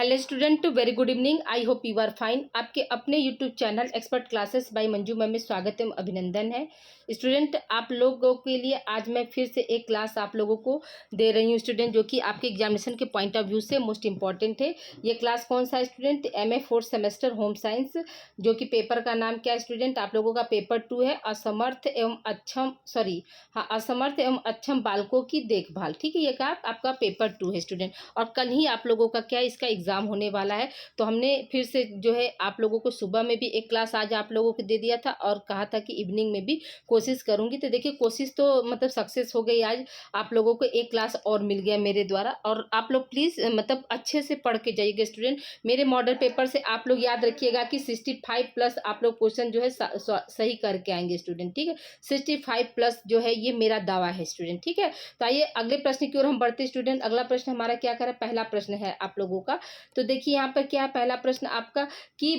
Hello student, very good evening. I hope you are fine. आपके अपने YouTube channel expert classes by Manju ma'am में स्वागत एवं अभिनंदन है। स्टूडेंट, आप लोगों के लिए आज मैं फिर से एक क्लास आप लोगों को दे रही हूँ स्टूडेंट, जो कि आपके एग्जामिनेशन के पॉइंट ऑफ व्यू से मोस्ट इंपॉर्टेंट है। ये क्लास कौन सा है student? MA 4th semester home science, जो कि पेपर का नाम क्या है स्टूडेंट? आप लोगों का पेपर 2 है, असमर्थ एवं अक्षम बालकों की देखभाल। ठीक है, ये का आपका पेपर 2 है स्टूडेंट, और कल ही आप लोगों का क्या इसका एग्जाम होने वाला है। तो हमने फिर से जो है आप लोगों को सुबह में भी एक क्लास आज आप लोगों को दे दिया था और कहा था कि इवनिंग में भी कोशिश करूंगी। तो देखिए, कोशिश तो मतलब सक्सेस हो गई। आज आप लोगों को एक क्लास और मिल गया मेरे द्वारा, और आप लोग प्लीज़ मतलब अच्छे से पढ़ के जाइएगा स्टूडेंट। मेरे मॉडल पेपर से आप लोग याद रखिएगा कि 65 प्लस आप लोग क्वेश्चन जो है सही करके आएंगे स्टूडेंट। ठीक है, 65 प्लस जो है ये मेरा दावा है स्टूडेंट। ठीक है, तो आइए अगले प्रश्न की ओर हम बढ़ते स्टूडेंट। अगला प्रश्न हमारा क्या करें? पहला प्रश्न है आप लोगों का। तो देखिए यहाँ पर क्या है पहला प्रश्न आपका, कि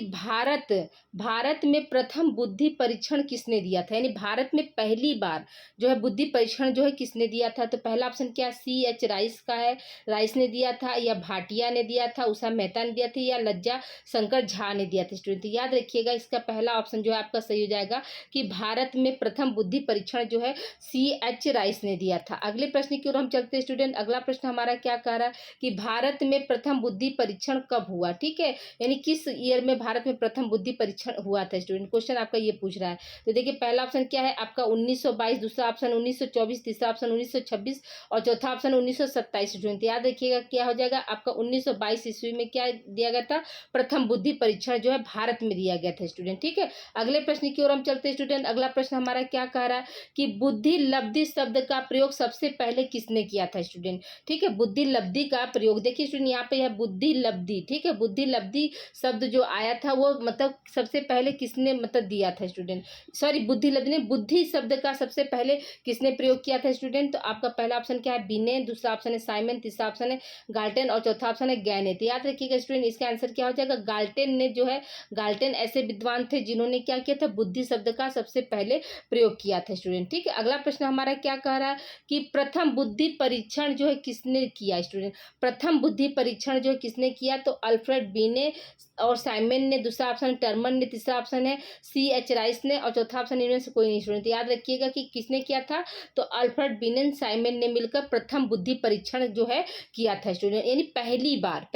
भारत में प्रथम बुद्धि परीक्षण किसने दिया था? यानी भारत में पहली बार जो है बुद्धि परीक्षण जो है किसने दिया था? तो पहला ऑप्शन क्या? CH राइस का है, राइस ने दिया था, या भाटिया ने दिया था, उषा मेहता ने दिया था, या लज्जा शंकर झा ने दिया था स्टूडेंट। याद रखिएगा, इसका पहला ऑप्शन जो है आपका सही हो जाएगा कि भारत में प्रथम बुद्धि परीक्षण जो है CH राइस ने दिया था। अगले प्रश्न की ओर हम चलते हैं स्टूडेंट। अगला प्रश्न हमारा क्या कह रहा है कि भारत में प्रथम बुद्धि परीक्षण कब हुआ? ठीक है, यानी किस ईयर में भारत में प्रथम बुद्धि परीक्षण हुआ था स्टूडेंट। क्वेश्चन आपका ये पूछ रहा है। तो देखिए, पहला ऑप्शन क्या है आपका 1922, दूसरा ऑप्शन 1924, तीसरा ऑप्शन 1926 और चौथा ऑप्शन 1927 स्टूडेंट। याद रखिएगा क्या हो जाएगा आपका 1922 ईस्वी में क्या दिया गया था? प्रथम बुद्धि परीक्षण जो है भारत में दिया गया था स्टूडेंट। ठीक है, अगले प्रश्न की ओर हम चलते हैं स्टूडेंट। अगला प्रश्न हमारा क्या कह रहा है कि बुद्धि लब्धि शब्द का प्रयोग सबसे पहले किसने किया था स्टूडेंट। ठीक है, बुद्धि लब्धि का प्रयोग देखिए स्टूडेंट, यहाँ पे है बुद्धि लब्धि। ठीक है, बुद्धि लब्धि शब्द जो आया था वो मतलब सबसे पहले किसने मतलब दिया था स्टूडेंट? सॉरी, बुद्धि लब्धि ने बुद्धि शब्द का सबसे पहले किसने प्रयोग किया था स्टूडेंट? तो आपका पहला ऑप्शन क्या है? बिने, दूसरा ऑप्शन है साइमन, तीसरा ऑप्शन है गाल्टन और चौथा ऑप्शन है गैने। तो याद रखिएगा स्टूडेंट, इसका आंसर क्या हो जाएगा? गाल्टन ने जो है, गाल्टन ऐसे विद्वान थे जिन्होंने क्या किया था? बुद्धि शब्द का सबसे पहले प्रयोग किया था स्टूडेंट। ठीक है, अगला प्रश्न हमारा क्या कह रहा है कि प्रथम बुद्धि परीक्षण जो है किसने किया स्टूडेंट? प्रथम बुद्धि परीक्षण जो है किसने किया? तो अल्फ्रेड बीने और साइमन ने, दूसरा ऑप्शन टर्मन ने, तीसरा ऑप्शन है CH राइस ने और चौथा ऑप्शन इनमें से कोई नहीं स्टूडेंट। याद रखिएगा कि किसने किया था? तो अल्फ्रेड बीने साइमन ने मिलकर प्रथम बुद्धि परीक्षण जो है किया था स्टूडेंट। यानी पहली बार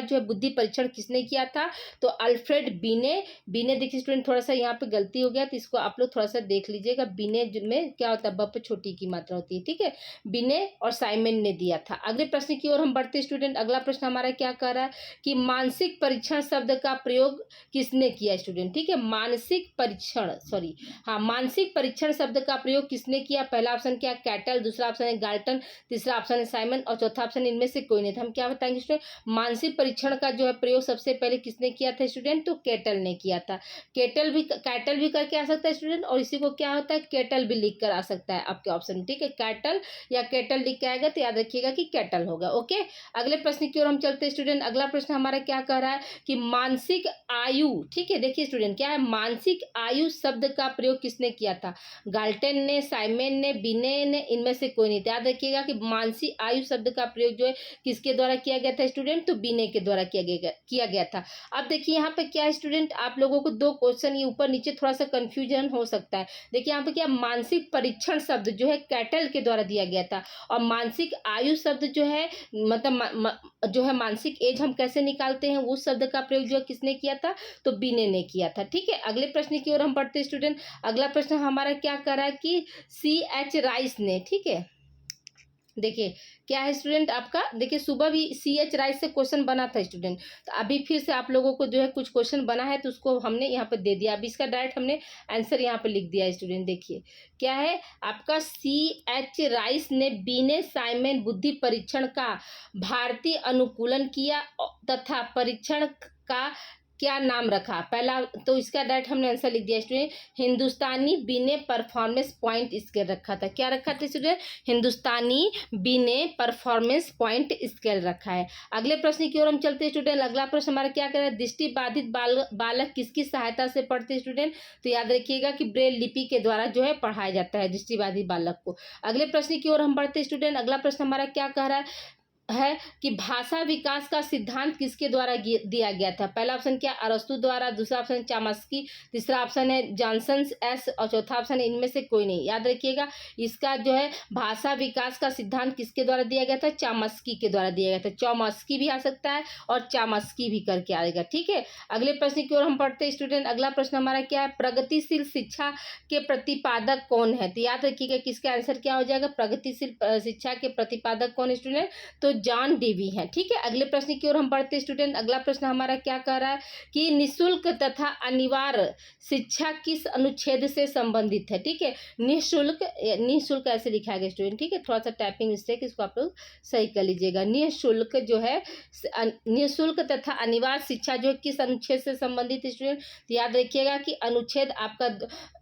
जो है बुद्धि परीक्षण किसने किया था? तो अल्फ्रेड बीने देखिए स्टूडेंट, थोड़ा सा यहाँ पे गलती हो गया तो इसको आप लोग थोड़ा सा देख लीजिएगा। बीने में क्या होता है? ब पे छोटी की मात्रा होती है। ठीक है, बिने और साइमन ने दिया था। अगले प्रश्न की ओर हम बढ़ते स्टूडेंट। अगला प्रश्न हमारा क्या कह रहा है कि मानसिक परीक्षण शब्द का प्रयोग किसने किया स्टूडेंट? ठीक है, मानसिक परीक्षण शब्द का प्रयोग किसने किया? पहला ऑप्शन क्या? कैटल, दूसरा ऑप्शन है गाल्टन, तीसरा ऑप्शन है साइमन और चौथा ऑप्शन इनमें से कोई नहीं था। हम क्या बताएंगे स्टूडेंट? मानसिक परीक्षण का जो है प्रयोग सबसे पहले किसने किया था स्टूडेंट? तो कैटल ने किया था। कैटल भी करके आ सकता है स्टूडेंट, और इसी को क्या होता है? कैटल भी लिख कर आ सकता है आपके ऑप्शन में। ठीक है, कैटल या कैटल लिख के आएगा तो याद रखिएगा कि कैटल होगा। ओके, अगले प्रश्न की ओर हम चलते हैं स्टूडेंट। अगला प्रश्न हमारा क्या कह रहा है कि मानसिक आयु। ठीक है, देखिए स्टूडेंट क्या है? मानसिक आयु शब्द का प्रयोग किसने किया था? गाल्टन ने, साइमन ने, बिने ने, इनमें से कोई नहीं। याद रखिएगा कि मानसिक आयु शब्द का प्रयोग जो है किसके द्वारा किया गया था स्टूडेंट? तो बिने के द्वारा किया गया था। अब देखिए यहाँ पे क्या है स्टूडेंट, आप लोगों को दो क्वेश्चन ये ऊपर नीचे थोड़ा सा कंफ्यूजन हो सकता है। देखिए यहाँ पे क्या, मानसिक परीक्षण शब्द जो है कैटल के द्वारा दिया गया था, और मानसिक आयु शब्द जो है मतलब जो है मानसिक एज हम कैसे निकालते हैं, उस शब्द का प्रयोग जो है किसने किया था? तो बिने ने किया था। ठीक है, अगले प्रश्न की ओर हम बढ़ते स्टूडेंट। अगला प्रश्न हमारा क्या कर रहा है कि CH राइस ने। ठीक है, देखिए क्या है स्टूडेंट आपका, देखिए सुबह भी CH राइस से क्वेश्चन बना था स्टूडेंट, तो अभी फिर से आप लोगों को जो है कुछ क्वेश्चन बना है तो उसको हमने यहाँ पे दे दिया। अभी इसका डायरेक्ट हमने आंसर यहाँ पे लिख दिया है स्टूडेंट। देखिए क्या है आपका, CH राइस ने बीने साइमन बुद्धि परीक्षण का भारतीय अनुकूलन किया तथा परीक्षण का क्या नाम रखा? पहला तो इसका डायरेक्ट हमने आंसर लिख दिया स्टूडेंट, हिंदुस्तानी बीने परफॉर्मेंस पॉइंट स्केल रखा था। क्या रखा था स्टूडेंट? हिंदुस्तानी बीने परफॉर्मेंस पॉइंट स्केल रखा है। अगले प्रश्न की ओर हम चलते हैं स्टूडेंट। अगला प्रश्न हमारा क्या कर रहा है, दृष्टिबाधित बालक किसकी सहायता से पढ़ते स्टूडेंट? तो याद रखिएगा कि ब्रेल लिपि के द्वारा जो है पढ़ाया जाता है दृष्टिबाधित बालक को। अगले प्रश्न की ओर हम बढ़ते स्टूडेंट। अगला प्रश्न हमारा क्या कह रहा है, है कि भाषा विकास का सिद्धांत किसके द्वारा दिया गया था। पहला ऑप्शन क्या, अरस्तु द्वारा, दूसरा ऑप्शन चामस्की, तीसरा ऑप्शन है जॉनसन एस और चौथा ऑप्शन है इनमें से कोई नहीं। याद रखिएगा, इसका जो है भाषा विकास का सिद्धांत किसके द्वारा दिया गया था, चामस्की के द्वारा दिया गया था। चौमस्की भी आ सकता है और चामस्की भी करके आएगा। ठीक है, अगले प्रश्न की ओर हम पढ़ते हैं स्टूडेंट। अगला प्रश्न हमारा क्या है, प्रगतिशील शिक्षा के प्रतिपादक कौन है। तो याद रखिएगा किसका आंसर क्या हो जाएगा, प्रगतिशील शिक्षा के प्रतिपादक कौन स्टूडेंट, तो जॉन डेवी है। ठीक है, अगले प्रश्न की ओर हम बढ़ते हैं स्टूडेंट। अगला प्रश्न हमारा क्या कह रहा है कि निःशुल्क तथा अनिवार्य शिक्षा किस अनुच्छेद से संबंधित है। ठीक है, निःशुल्क, निःशुल्क ऐसे लिखा गया स्टूडेंट। ठीक है, थोड़ा सा टाइपिंग मिस्टेक, इसको आप लोग सही कर लीजिएगा। निःशुल्क जो है, निःशुल्क तथा अनिवार्य शिक्षा जो है किस अनुच्छेद से संबंधित है स्टूडेंट। तो याद रखिएगा कि अनुच्छेद आपका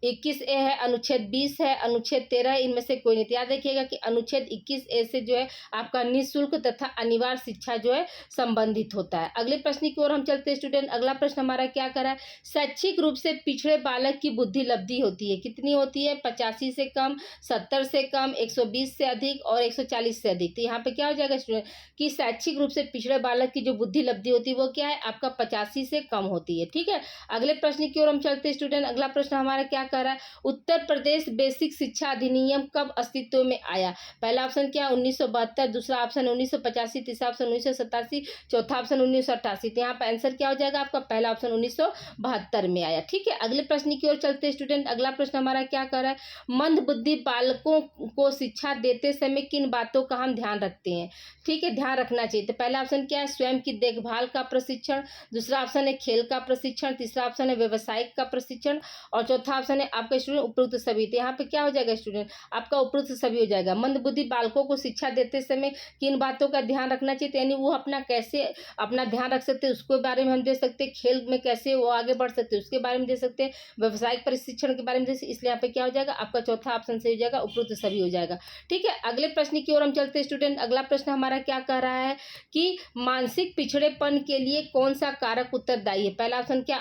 21A है, अनुच्छेद 20 है, अनुच्छेद 13 है, इनमें से कोई नहीं। तो याद रखिएगा कि अनुच्छेद 21A से जो है आपका निःशुल्क तथा अनिवार्य शिक्षा जो है संबंधित होता है। अगले प्रश्न की ओर हम चलते हैं स्टूडेंट। अगला प्रश्न हमारा क्या कर रहा है, शैक्षिक रूप से पिछड़े बालक की बुद्धि लब्धि होती है, कितनी होती है, 85 से कम, 70 से कम, 120 से अधिक और 140 से अधिक। तो यहाँ पे क्या हो जाएगा स्टूडेंट कि शैक्षिक रूप से पिछड़े बालक की जो बुद्धि लब्धि होती है वो क्या है, आपका 85 से कम होती है। ठीक है, अगले प्रश्न की ओर हम चलते हैं स्टूडेंट। अगला प्रश्न हमारा क्या कर रहा है, उत्तर प्रदेश बेसिक शिक्षा अधिनियम कब अस्तित्व में आया। पहला ऑप्शन क्या, 1972, दूसरा ऑप्शन 1985, तीसरा ऑप्शन 1987, चौथा ऑप्शन 1988। तो यहाँ पर आंसर क्या हो जाएगा आपका, पहला ऑप्शन 1972 में आया। ठीक है, अगले प्रश्न की ओर चलते हैं स्टूडेंट। अगला प्रश्न हमारा क्या कर रहा है, मंद बुद्धि बालकों को शिक्षा देते समय किन बातों का हम ध्यान रखते हैं। ठीक है, ध्यान रखना चाहिए। तो पहला ऑप्शन क्या है, स्वयं की देखभाल का प्रशिक्षण, दूसरा ऑप्शन है खेल का प्रशिक्षण, तीसरा ऑप्शन है व्यवसायिक का प्रशिक्षण और चौथा ऑप्शन है आपका स्टूडेंट उपरोक्त सभी। तो यहाँ पे क्या हो जाएगा स्टूडेंट, आपका उपरोक्त सभी हो जाएगा। मंद बुद्धि बालकों को शिक्षा देते समय किन बातों का ध्यान रखना चाहिए, यानी वो अपना कैसे अपना ध्यान रख सकते हैं उसके बारे में हम दे सकते हैं, खेल में कैसे वो आगे बढ़ सकते हैं उसके बारे में दे सकते हैं, व्यवसायिक प्रशिक्षण के बारे में दे सकते हैं। इसलिए यहाँ पे क्या हो जाएगा, आपका चौथा ऑप्शन सही हो जाएगा, उपरोक्त सभी हो जाएगा। ठीक है, अगले प्रश्न की ओर हम चलते हैं स्टूडेंट। अगला प्रश्न हमारा क्या कह रहा है कि मानसिक पिछड़ेपन के लिए कौन सा कारक उत्तरदायी है। पहला ऑप्शन क्या,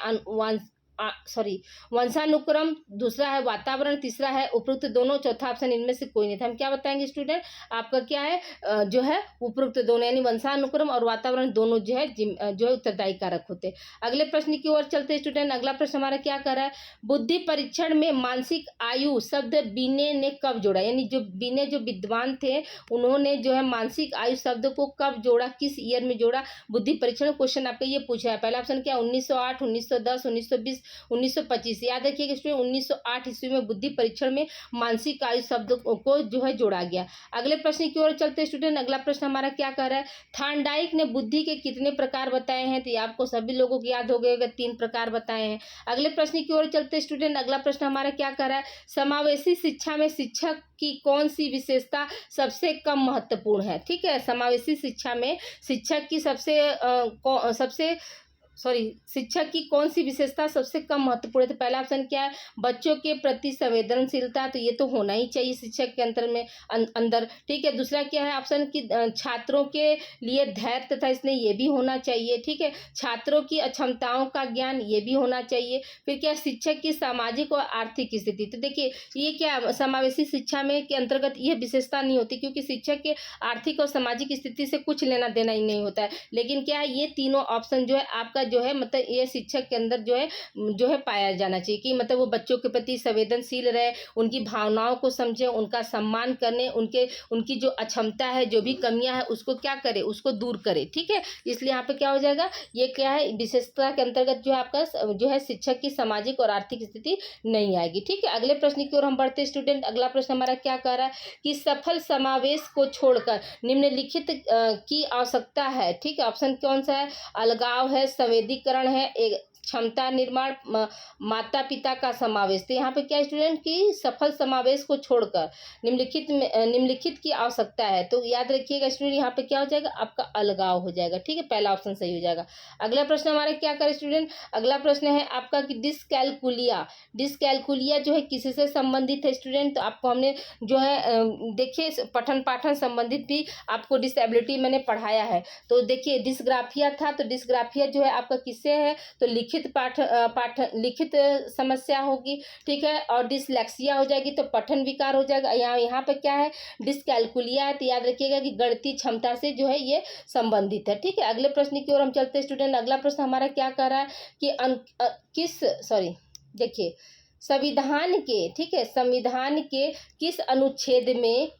वंशानुक्रम, दूसरा है वातावरण, तीसरा है उपरोक्त दोनों, चौथा ऑप्शन इनमें से कोई नहीं था। हम क्या बताएंगे स्टूडेंट, आपका क्या है जो है उपरोक्त दोनों, यानी वंशानुक्रम और वातावरण दोनों जो है उत्तरदायी कारक होते हैं। अगले प्रश्न की ओर चलते हैं स्टूडेंट। अगला प्रश्न हमारा क्या कर रहा है, बुद्धि परीक्षण में मानसिक आयु शब्द बीने ने कब जोड़ा, यानी जो बीने जो विद्वान थे उन्होंने जो है मानसिक आयु शब्द को कब जोड़ा, किस ईयर में जोड़ा बुद्धि परीक्षण। क्वेश्चन आपका ये पूछा है। पहला ऑप्शन क्या, 1908, 1910, 1920, 1925। याद रखिएगा स्टूडेंट 1908 ईस्वी में बुद्धि परीक्षण में मानसिक आयु शब्द को जो है जोड़ा गया। अगले प्रश्न की ओर चलते स्टूडेंट। अगला प्रश्न हमारा क्या कह रहा है, थॉर्नडाइक ने बुद्धि के कितने प्रकार बताए हैं। तो आपको सभी लोगों को याद हो गए, 3 प्रकार बताए हैं। अगले प्रश्न की ओर चलते स्टूडेंट। अगला प्रश्न हमारा क्या कह रहा है, समावेशी शिक्षा में शिक्षक की कौन सी विशेषता सबसे कम महत्वपूर्ण है। ठीक है, समावेशी शिक्षा में शिक्षक की शिक्षक की कौन सी विशेषता सबसे कम महत्वपूर्ण है। तो पहला ऑप्शन क्या है, बच्चों के प्रति संवेदनशीलता, तो ये तो होना ही चाहिए शिक्षक के अंदर। ठीक है, दूसरा क्या है ऑप्शन की छात्रों के लिए धैर्य तथा इसने ये भी होना चाहिए। ठीक है, छात्रों की अक्षमताओं का ज्ञान ये भी होना चाहिए। फिर क्या, शिक्षक की सामाजिक और आर्थिक स्थिति। तो देखिए ये क्या, समावेशी शिक्षा में के अंतर्गत यह विशेषता नहीं होती, क्योंकि शिक्षक के आर्थिक और सामाजिक स्थिति से कुछ लेना देना ही नहीं होता है। लेकिन क्या है, ये तीनों ऑप्शन जो है आपका जो है मतलब ये शिक्षक के अंदर जो है पाया जाना चाहिए कि मतलब वो बच्चों के प्रति संवेदनशील रहे, उनकी भावनाओं को समझे, उनका सम्मान करने, उनकी जो अक्षमता है, जो भी कमियां है उसको क्या करे, उसको दूर करे। ठीक है, इसलिए यहाँ पे क्या हो जाएगा, ये क्या है विशेषता के अंतर्गत जो है आपका जो है शिक्षक की सामाजिक और आर्थिक स्थिति नहीं आएगी। ठीक है, अगले प्रश्न की ओर हम बढ़ते स्टूडेंट। अगला प्रश्न हमारा क्या कह रहा है कि सफल समावेश को छोड़कर निम्नलिखित की आवश्यकता है। ठीक है, ऑप्शन कौन सा है, अलगाव है, संवेदीकरण है, एक क्षमता निर्माण, माता पिता का समावेश। तो यहाँ पे क्या स्टूडेंट की सफल समावेश को छोड़कर निम्नलिखित की आवश्यकता है। तो याद रखिएगा स्टूडेंट यहाँ पे क्या हो जाएगा, आपका अलगाव हो जाएगा। ठीक है, पहला ऑप्शन सही हो जाएगा। अगला प्रश्न हमारे क्या करें स्टूडेंट, अगला प्रश्न है आपका कि डिस्कैलकुलिया जो है किससे संबंधित है स्टूडेंट। तो आपको हमने जो है देखिए पठन पाठन संबंधित भी आपको डिसेबिलिटी मैंने पढ़ाया है। तो देखिए डिस्ग्राफिया था, तो डिस्ग्राफिया जो है आपका किससे है, तो लिखित लिखित समस्या होगी, ठीक है, और डिसलेक्सिया हो जाएगी तो पठन विकार हो जाएगा। यहाँ पे क्या है, डिसकैलकुलिया है, तो याद रखिएगा कि गणितीय क्षमता से जो है ये संबंधित है, ठीक है। अगले प्रश्न की ओर हम चलते हैं स्टूडेंट। अगला प्रश्न हमारा क्या कह रहा है कि देखिए, संविधान के, ठीक है, संविधान के किस अनुच्छेद में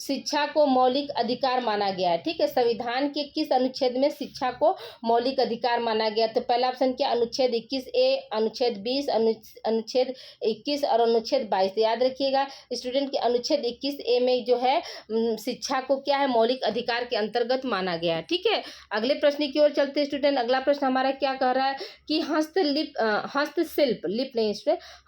शिक्षा को मौलिक अधिकार माना गया है, ठीक है। संविधान के किस अनुच्छेद में शिक्षा को मौलिक अधिकार माना गया? तो पहला ऑप्शन क्या, अनुच्छेद 21A, अनुच्छेद 20, अनुच्छेद 21 और अनुच्छेद 22। तो याद रखिएगा स्टूडेंट कि अनुच्छेद 21A में जो है शिक्षा को क्या है, मौलिक अधिकार के अंतर्गत माना गया है, ठीक है। अगले प्रश्न की ओर चलते हैं स्टूडेंट। अगला प्रश्न हमारा क्या कह रहा है कि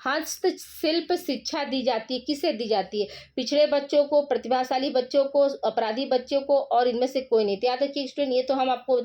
हस्तशिल्प शिक्षा दी जाती है, किसे दी जाती है? पिछड़े बच्चों को, प्रतिभाशाली बच्चों को, अपराधी बच्चों को, और इनमें से कोई नहीं। तो याद रखिए स्टूडेंट, ये तो हम आपको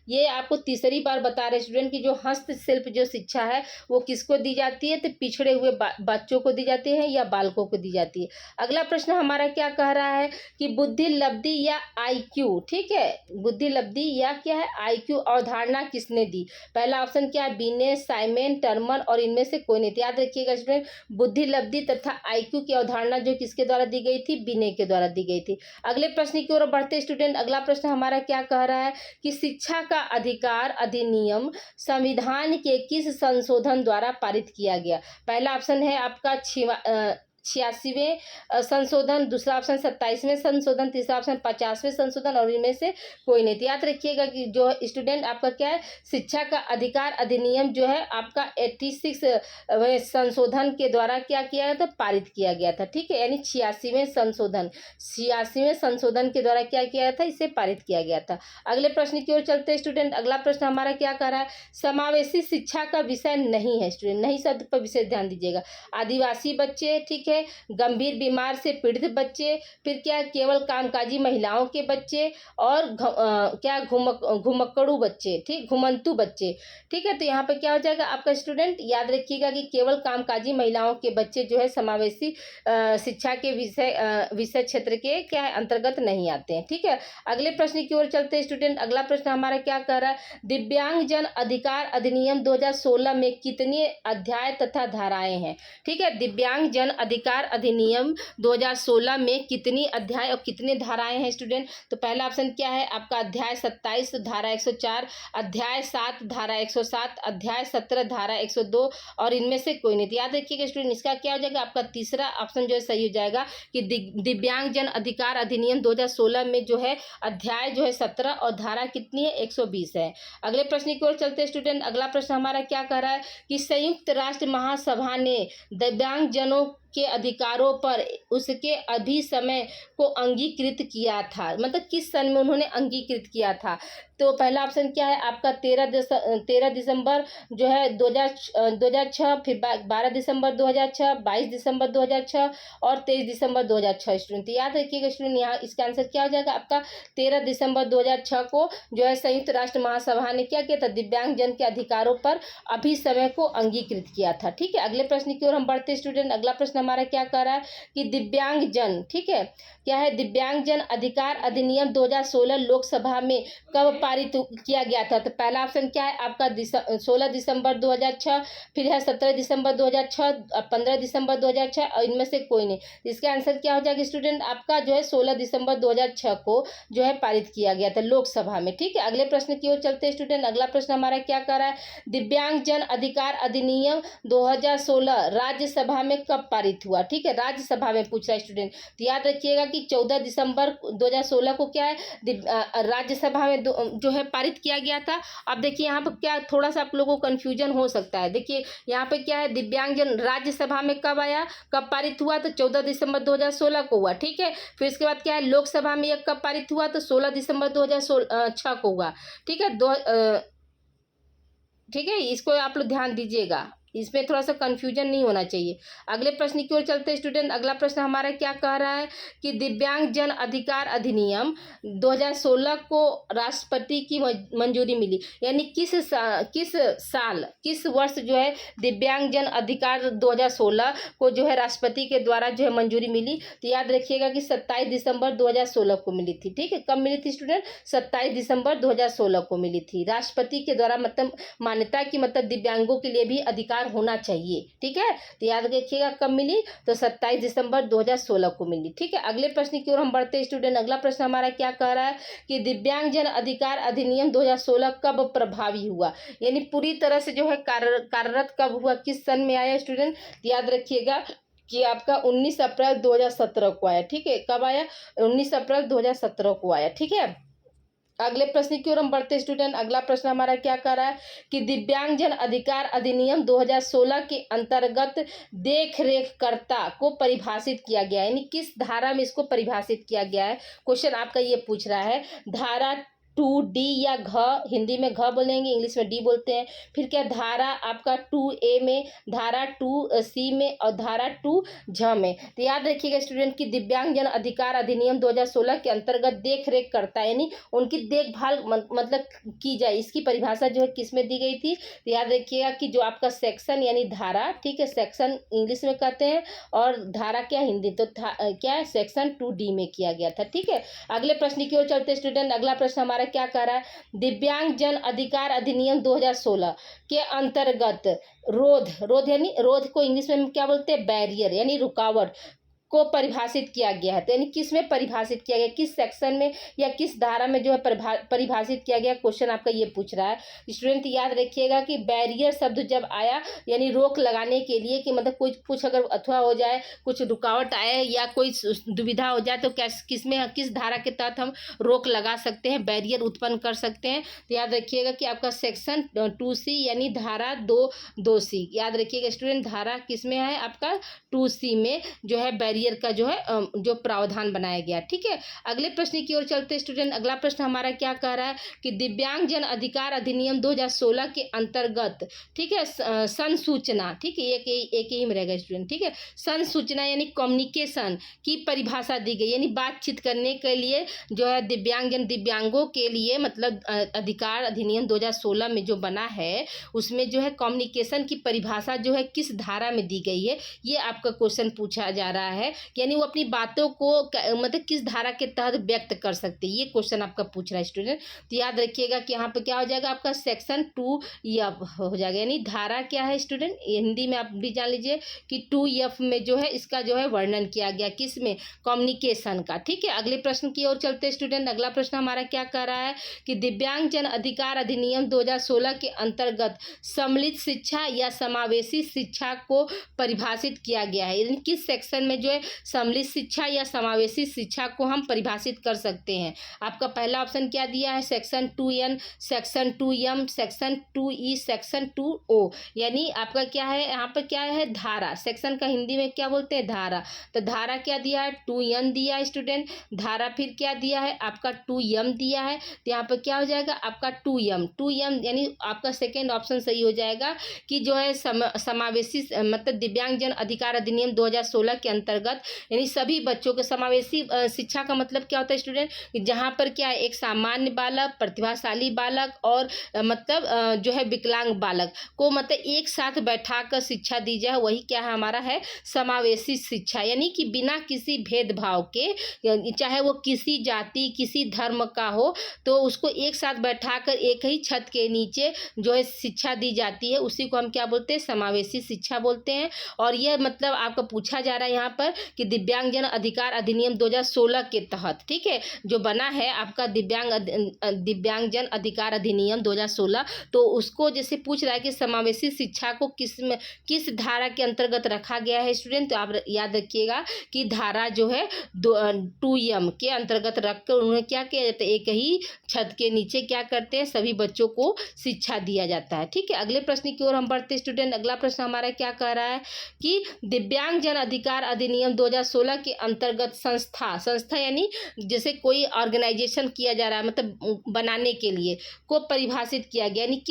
ये आपको तीसरी बार बता रहे स्टूडेंट की जो हस्तशिल्प जो शिक्षा है वो किसको दी जाती है? तो पिछड़े हुए बच्चों को दी जाती है या बालकों को दी जाती है। अगला प्रश्न हमारा क्या कह रहा है कि बुद्धि लब्धि या IQ, ठीक है, बुद्धि लब्धि या क्या है, IQ अवधारणा किसने दी? पहला ऑप्शन क्या है, बीने, साइमन, टर्मन, और इनमें से कोई नहीं। याद रखिएगा स्टूडेंट, बुद्धि लब्धि तथा IQ की अवधारणा जो किसके द्वारा दी गई थी? बीने के द्वारा दी गई थी। अगले प्रश्न की ओर बढ़ते स्टूडेंट। अगला प्रश्न हमारा क्या कह रहा है कि शिक्षा का अधिकार अधिनियम संविधान के किस संशोधन द्वारा पारित किया गया? पहला ऑप्शन है आपका 86वें संशोधन, दूसरा ऑप्शन 27वें संशोधन, तीसरा ऑप्शन 50वें संशोधन, और इनमें से कोई नहीं। याद रखिएगा कि जो स्टूडेंट आपका क्या है, शिक्षा का अधिकार अधिनियम जो है आपका 86वें संशोधन के द्वारा क्या किया गया था? पारित किया गया था, ठीक है, यानी 86वें संशोधन के द्वारा क्या किया गया था? इसे पारित किया गया था। अगले प्रश्न की ओर चलते हैं स्टूडेंट। अगला प्रश्न हमारा क्या कह रहा है, समावेशी शिक्षा का विषय नहीं है स्टूडेंट, नहीं शब्द पर विशेष ध्यान दीजिएगा। आदिवासी बच्चे, ठीक है, गंभीर बीमार से पीड़ित बच्चे, फिर क्या, केवल कामकाजी महिलाओं के बच्चे, और घुमक्कड़ू बच्चे, ठीक, घुमंतु बच्चे, ठीक है। तो यहाँ पे क्या हो जाएगा आपका स्टूडेंट, याद रखिएगा कि केवल कामकाजी महिलाओं के बच्चे जो है समावेशी शिक्षा के विषय क्षेत्र के क्या है, अंतर्गत नहीं आते हैं, ठीक है। अगले प्रश्न की ओर चलते हैं स्टूडेंट। अगला प्रश्न हमारा क्या कह रहा है, दिव्यांगजन अधिकार अधिनियम 2016 में कितने अध्याय तथा धाराएं हैं? ठीक है, दिव्यांगजन अधिकार अधिनियम 2016 में कितनी अध्याय और कितने धाराएं हैं स्टूडेंट? तो पहला ऑप्शन क्या है आपका, अध्याय 27 धारा 104, अध्याय 7 धारा 107, अध्याय 17 धारा 102, और इनमें से कोई नहीं। तो याद रखिएगा स्टूडेंट, इसका क्या हो जाएगा, आपका तीसरा ऑप्शन जो है सही हो जाएगा कि दिव्यांगजन अधिकार अधिनियम 2016 में जो है अध्याय जो है 17 और धारा कितनी है, 120 है। अगले प्रश्न की ओर चलते हैं स्टूडेंट। अगला प्रश्न हमारा क्या कह रहा है कि संयुक्त राष्ट्र महासभा ने दिव्यांगजनों के अधिकारों पर उसके अभिसमय को अंगीकृत किया था, मतलब किस सन में उन्होंने अंगीकृत किया था? तो पहला ऑप्शन क्या है आपका 13 दिसंबर जो है 2006, फिर 12 दिसंबर 2006, 22 दिसंबर 2006 और 23 दिसंबर 2006 स्टूडेंट। याद रखिएगा स्टूडेंट, यहाँ इसका आंसर क्या हो जाएगा आपका 13 दिसंबर 2006 को जो है संयुक्त राष्ट्र महासभा ने क्या किया था, दिव्यांगजन के अधिकारों पर अभिसमय को अंगीकृत किया था, ठीक है। अगले प्रश्न की ओर हम बढ़ते स्टूडेंट। अगला प्रश्न हमारा क्या कह रहा है कि दिव्यांगजन, ठीक है, क्या है, दिव्यांगजन अधिकार अधिनियम 2016 लोकसभा में कब पारित किया गया था? तो पहला ऑप्शन क्या है आपका 16 दिसंबर 2006, फिर है 17 दिसंबर 2006, 15 दिसंबर 2006, और इनमें से कोई नहीं। इसका आंसर क्या हो जाएगा स्टूडेंट आपका जो है 16 दिसंबर 2006 को जो है पारित किया गया था लोकसभा में, ठीक है। अगले प्रश्न की ओर चलते हैं स्टूडेंट। अगला प्रश्न हमारा क्या कह रहा है, दिव्यांगजन अधिकार अधिनियम 2016 राज्यसभा में कब पारित हुआ? ठीक है, राज्यसभा में पूछ रहा है स्टूडेंट। तो याद रखिएगा कि 14 दिसंबर 2016 को क्या है राज्यसभा में जो है पारित किया गया था। अब देखिए यहाँ पर क्या थोड़ा सा आप लोगों को कन्फ्यूजन हो सकता है। देखिए यहाँ पे क्या है, दिव्यांगजन राज्यसभा में कब आया, कब पारित हुआ? तो 14 दिसंबर 2016 को हुआ, ठीक है। फिर इसके बाद क्या है, लोकसभा में यह कब पारित हुआ? तो 16 दिसंबर 2006 को हुआ, ठीक है। ठीक है, इसको आप लोग ध्यान दीजिएगा। इसमें थोड़ा सा कंफ्यूजन नहीं होना चाहिए। अगले प्रश्न की ओर चलते हैं स्टूडेंट। अगला प्रश्न हमारा क्या कह रहा है कि दिव्यांग जन अधिकार अधिनियम 2016 को राष्ट्रपति की मंजूरी मिली, यानी किस साल किस वर्ष जो है दिव्यांग जन अधिकार 2016 को जो है राष्ट्रपति के द्वारा जो है मंजूरी मिली। तो याद रखिएगा कि 27 दिसंबर 2016 को मिली थी। ठीक है, कब मिली थी स्टूडेंट? 27 दिसंबर 2016 को मिली थी राष्ट्रपति के द्वारा, मतलब मान्यता की, मतलब दिव्यांगों के लिए भी अधिकार होना चाहिए। ठीक है, तो याद रखिएगा कब मिली, तो 27 दिसंबर 2016 को मिली। ठीक है, अगले प्रश्न की ओर हम बढ़ते हैं स्टूडेंट। अगला प्रश्न हमारा क्या कह रहा है कि दिव्यांग जन अधिकार अधिनियम 2016 कब प्रभावी हुआ, यानी पूरी तरह से जो है कार्यरत कब हुआ, किस सन में आया स्टूडेंट? याद रखिएगा कि आपका 19 अप्रैल 2017 को आया। ठीक है, कब आया? 19 अप्रैल 2017 को आया। ठीक है, अगले प्रश्न की ओर हम बढ़ते हैं स्टूडेंट। अगला प्रश्न हमारा क्या कर रहा है कि दिव्यांगजन अधिकार अधिनियम 2016 के अंतर्गत देखरेखकर्ता को परिभाषित किया गया है, यानी किस धारा में इसको परिभाषित किया गया है? क्वेश्चन आपका ये पूछ रहा है। धारा 2D या घ, हिंदी में घ बोलेंगे, इंग्लिश में डी बोलते हैं। फिर क्या धारा आपका 2A में, धारा 2C में और धारा 2झ में। तो याद रखिएगा स्टूडेंट कि दिव्यांगजन अधिकार अधिनियम 2016 के अंतर्गत देख रेख करता है, यानी उनकी देखभाल मतलब की जाए, इसकी परिभाषा जो है किस में दी गई थी? तो याद रखिएगा कि जो आपका सेक्शन यानी धारा, ठीक है, सेक्शन इंग्लिश में कहते हैं और धारा क्या हिंदी, तो क्या है, सेक्शन 2D में किया गया था। ठीक है, अगले प्रश्न की ओर चलते स्टूडेंट। अगला प्रश्न हमारा क्या कह रहा है, दिव्यांग जन अधिकार अधिनियम 2016 के अंतर्गत रोध यानी रोध को इंग्लिश में क्या बोलते हैं? बैरियर यानी रुकावट को परिभाषित किया गया है। तो यानी किस में परिभाषित किया गया, किस सेक्शन में या किस धारा में जो है परिभाषित किया गया? क्वेश्चन आपका ये पूछ रहा है स्टूडेंट। याद रखिएगा कि बैरियर शब्द जब आया यानी रोक लगाने के लिए, कि मतलब कुछ अगर अथवा हो जाए, कुछ रुकावट आए या कोई दुविधा हो जाए, तो किस धारा के तहत हम रोक लगा सकते हैं, बैरियर उत्पन्न कर सकते हैं? तो याद रखिएगा कि आपका सेक्शन 2C यानी धारा 2C। याद रखिएगा स्टूडेंट, धारा किस में है? आपका 2C में जो है बैरियर का जो है जो प्रावधान बनाया गया। ठीक है, अगले प्रश्न की ओर चलते स्टूडेंट। अगला प्रश्न हमारा क्या कह रहा है कि दिव्यांग जन अधिकार अधिनियम 2016 के अंतर्गत, ठीक है, संसूचना, ठीक है, एक ही में रहेगा स्टूडेंट। ठीक है, संसूचना यानी कम्युनिकेशन की परिभाषा दी गई, यानी बातचीत करने के लिए जो है दिव्यांगों के लिए, मतलब अधिकार अधिनियम 2016 में जो बना है उसमें जो है कम्युनिकेशन की परिभाषा जो है किस धारा में दी गई है, ये आपका क्वेश्चन पूछा जा रहा है। यानी वो अपनी बातों को मतलब किस धारा के तहत व्यक्त कर सकते हैं, ये क्वेश्चन आपका पूछ रहा है स्टूडेंट। तो याद रखिएगा कि यहाँ पे क्या हो जाएगा, आपका सेक्शन 2F हो जाएगा, यानी धारा क्या है स्टूडेंट, हिंदी में आप भी जान लीजिए कि 2F में जो है इसका जो है वर्णन किया गया, किस में? कम्युनिकेशन का। ठीक है, अगले प्रश्न की ओर चलते स्टूडेंट। अगला प्रश्न हमारा क्या कह रहा है कि दिव्यांग जन अधिकार अधिनियम 2016 के अंतर्गत सम्मिलित शिक्षा या समावेशी शिक्षा को परिभाषित किया गया है, यानी किस सेक्शन में जो है सम्मिलित शिक्षा या समावेशी शिक्षा को हम परिभाषित कर सकते हैं? आपका पहला ऑप्शन क्या दिया है, section 2N, section 2M, section 2E, section 2O। यानी आपका क्या है, यहाँ पर क्या है, धारा। सेक्शन का हिंदी में क्या बोलते हैं? धारा। तो धारा क्या दिया है? 2N दिया है स्टूडेंट। धारा फिर क्या दिया है? आपका 2M दिया है। तो यहाँ पर क्या हो जाएगा आपका 2M यानी आपका सेकेंड ऑप्शन सही हो जाएगा कि जो है समावेशी, मतलब दिव्यांगजन अधिकार अधिनियम 2016 के अंतर्गत, यानी सभी बच्चों के समावेशी शिक्षा का मतलब क्या होता है स्टूडेंट, जहाँ पर क्या है, एक सामान्य बालक, प्रतिभाशाली बालक और मतलब जो है विकलांग बालक को मतलब एक साथ बैठाकर शिक्षा दी जाए, वही क्या है हमारा है समावेशी शिक्षा। यानी कि बिना किसी भेदभाव के, चाहे वो किसी जाति किसी धर्म का हो, तो उसको एक साथ बैठाकर एक ही छत के नीचे जो है शिक्षा दी जाती है, उसी को हम क्या बोलते हैं? समावेशी शिक्षा बोलते हैं। और यह मतलब आपका पूछा जा रहा है यहाँ पर कि दिव्यांगजन अधिकार अधिनियम 2016 के तहत, ठीक है, जो बना है आपका दिव्यांगजन अधिकार अधिनियम 2016, तो उसको जैसे पूछ रहा है कि समावेशी शिक्षा को किस धारा के अंतर्गत रखा गया है स्टूडेंट। तो आप याद रखिएगा कि धारा जो है 2M के अंतर्गत रखकर उन्हें क्या किया जाता है, एक ही छत के नीचे क्या करते हैं, सभी बच्चों को शिक्षा दिया जाता है। ठीक है, अगले प्रश्न की ओर हम बढ़ते स्टूडेंट। अगला प्रश्न हमारा क्या कह रहा है कि दिव्यांगजन अधिकार अधिनियम अधिनियम 2016 के अंतर्गत संस्था यानी जैसे कोई ऑर्गेनाइजेशन किया जा रहा है, मतलब बनाने के लिए को परिभाषित किया गया, यानी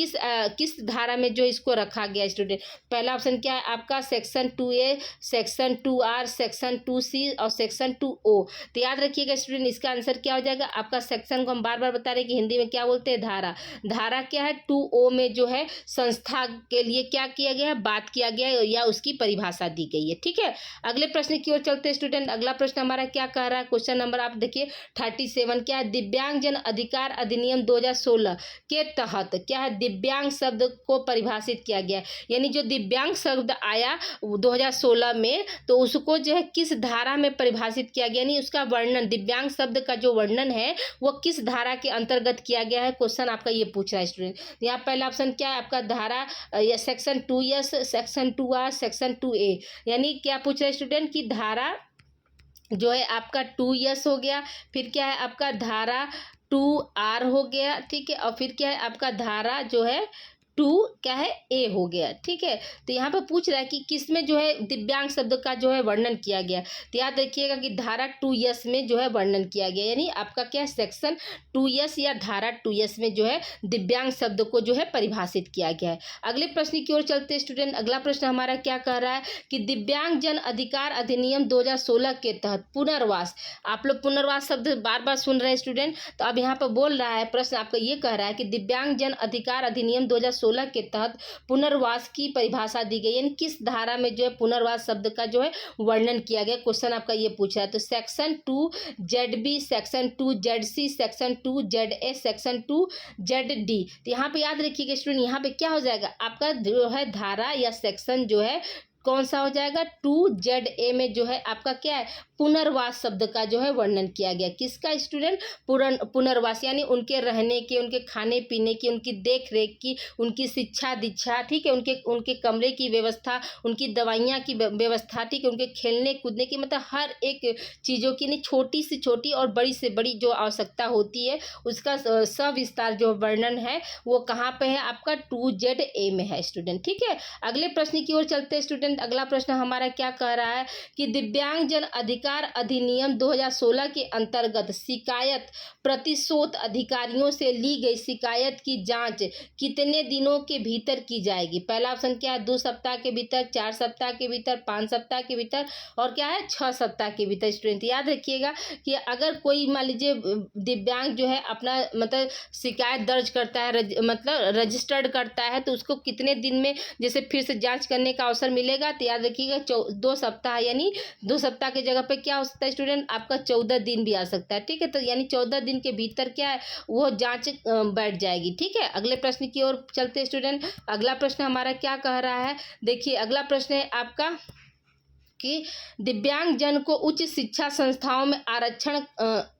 किस धारा में जो इसको रखा गया स्टूडेंट। पहला ऑप्शन क्या है आपका section 2A, section 2R, section 2C और सेक्शन 2O। तो याद रखिएगा स्टूडेंट, इसका आंसर क्या हो जाएगा आपका। सेक्शन को हम बार बार बता रहे हैं कि हिंदी में क्या बोलते हैं, धारा क्या है 2O में जो है संस्था के लिए क्या किया गया है, बात किया गया है या उसकी परिभाषा दी गई है। ठीक है, अगले प्रश्न की ओर चलते हैं स्टूडेंट। अगला प्रश्न हमारा क्या कह रहा है, क्वेश्चन नंबर आप देखिए 37 क्या है, दिव्यांगजन अधिकार अधिनियम 2016 के तहत क्या है, दिव्यांग शब्द को परिभाषित किया गया, यानी जो दिव्यांग शब्द आया 2016 में तो उसको जो है किस धारा में परिभाषित किया गया, यानी उसका वर्णन, दिव्यांग शब्द का जो वर्णन है वो किस धारा के अंतर्गत किया गया है, क्वेश्चन आपका ये पूछ रहा है स्टूडेंट। यहाँ पहला ऑप्शन क्या है आपका, धारा या section 2S, section 2R, section 2A, यानी क्या पूछ रहा है स्टूडेंट की धारा जो है आपका 2S हो गया, फिर क्या है आपका धारा 2R हो गया, ठीक है, और फिर क्या है आपका धारा जो है 2 क्या है A हो गया। ठीक है, तो यहाँ पर पूछ रहा है कि किसमें जो है दिव्यांग शब्द का जो है वर्णन किया गया। तो याद रखिएगा कि धारा 2S में जो है वर्णन किया गया, यानी आपका क्या है सेक्शन 2S या धारा 2S में जो है दिव्यांग शब्द को जो है परिभाषित किया गया है। अगले प्रश्न की ओर चलते हैं स्टूडेंट। अगला प्रश्न हमारा क्या कह रहा है कि दिव्यांगजन अधिकार अधिनियम 2016 के तहत पुनर्वास, आप लोग पुनर्वास शब्द बार बार सुन रहे हैं स्टूडेंट, तो अब यहाँ पर बोल रहा है प्रश्न आपका ये कह रहा है कि दिव्यांगजन अधिकार अधिनियम 2016 के तहत पुनर्वास की परिभाषा दी गई, यानी किस धारा में जो है पुनर्वास शब्द का जो है वर्णन किया गया, क्वेश्चन आपका ये पूछा है। तो section 2ZB, section 2ZC, section 2ZA, section 2ZD। तो यहाँ पे याद रखिएगा स्टूडेंट, यहाँ पे क्या हो जाएगा आपका जो है धारा या सेक्शन जो है कौन सा हो जाएगा, 2ZA में जो है आपका क्या है पुनर्वास शब्द का जो है वर्णन किया गया। किसका स्टूडेंट, पुनर्वास, यानी उनके रहने के, उनके खाने पीने की, उनकी देख रेख की, उनकी शिक्षा दीक्षा, ठीक है, उनके कमरे की व्यवस्था, उनकी दवाइयाँ की व्यवस्था, ठीक है, उनके खेलने कूदने की, मतलब हर एक चीज़ों की, नहीं छोटी से छोटी और बड़ी से बड़ी जो आवश्यकता होती है उसका सविस्तार जो वर्णन है वो कहाँ पे है आपका 2ZA में है स्टूडेंट। ठीक है, अगले प्रश्न की ओर चलते हैं स्टूडेंट। अगला प्रश्न हमारा क्या कह रहा है कि दिव्यांगजन अधिकार अधिनियम 2016 के अंतर्गत शिकायत प्रतिशोध अधिकारियों से ली गई शिकायत की जांच कितने दिनों के भीतर की जाएगी। पहला ऑप्शन क्या है 2 सप्ताह के भीतर, 4 सप्ताह के भीतर, 5 सप्ताह के भीतर और क्या है 6 सप्ताह के भीतर। स्टूडेंट याद रखिएगा कि अगर कोई मान लीजिए दिव्यांग जो है अपना मतलब शिकायत दर्ज करता है, मतलब रजिस्टर्ड करता है, तो उसको कितने दिन में जैसे फिर से जांच करने का अवसर मिलेगा। तो याद रखिएगा 2 सप्ताह, यानी 2 सप्ताह की जगह पे क्या हो सकता है स्टूडेंट आपका 14 दिन भी आ सकता है। ठीक है, तो यानी 14 दिन के भीतर क्या है वो जांच बैठ जाएगी। ठीक है, अगले प्रश्न की ओर चलते स्टूडेंट। अगला प्रश्न हमारा क्या कह रहा है, देखिए अगला प्रश्न है आपका कि दिव्यांगजन को उच्च शिक्षा संस्थाओं में आरक्षण